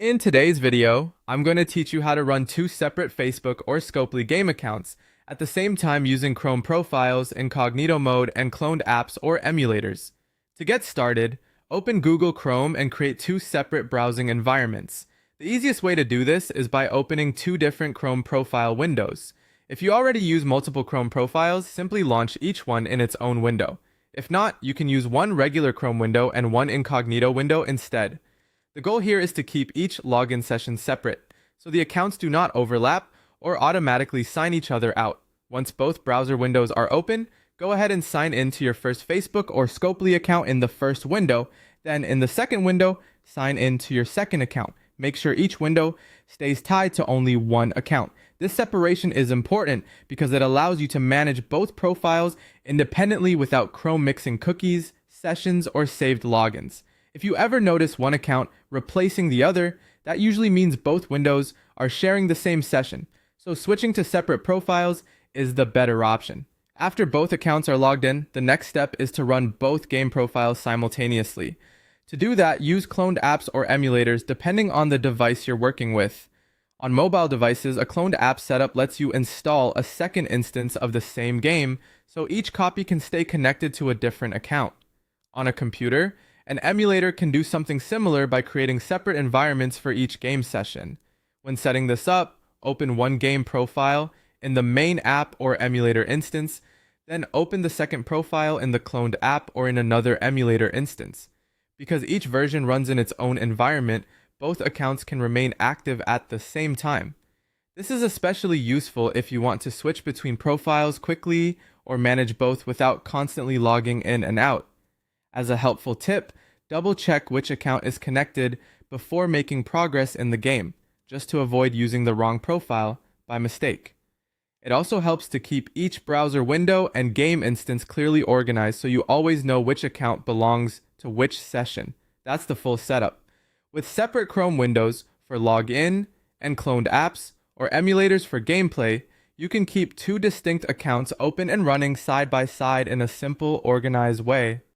In today's video, I'm going to teach you how to run two separate Facebook or Scopely game accounts at the same time using Chrome profiles, incognito mode, and cloned apps or emulators. To get started, open Google Chrome and create two separate browsing environments. The easiest way to do this is by opening two different Chrome profile windows. If you already use multiple Chrome profiles, simply launch each one in its own window. If not, you can use one regular Chrome window and one incognito window instead. The goal here is to keep each login session separate, so the accounts do not overlap or automatically sign each other out. Once both browser windows are open, go ahead and sign in to your first Facebook or Scopely account in the first window. Then in the second window, sign in to your second account. Make sure each window stays tied to only one account. This separation is important because it allows you to manage both profiles independently without Chrome mixing cookies, sessions, or saved logins. If you ever notice one account replacing the other, that usually means both windows are sharing the same session, so switching to separate profiles is the better option. After both accounts are logged in, the next step is to run both game profiles simultaneously. To do that, use cloned apps or emulators depending on the device you're working with. On mobile devices, a cloned app setup lets you install a second instance of the same game, so each copy can stay connected to a different account. On a computer, an emulator can do something similar by creating separate environments for each game session. When setting this up, open one game profile in the main app or emulator instance, then open the second profile in the cloned app or in another emulator instance. Because each version runs in its own environment, both accounts can remain active at the same time. This is especially useful if you want to switch between profiles quickly or manage both without constantly logging in and out. As a helpful tip, double check which account is connected before making progress in the game, just to avoid using the wrong profile by mistake. It also helps to keep each browser window and game instance clearly organized so you always know which account belongs to which session. That's the full setup. With separate Chrome windows for login and cloned apps, or emulators for gameplay, you can keep two distinct accounts open and running side by side in a simple, organized way.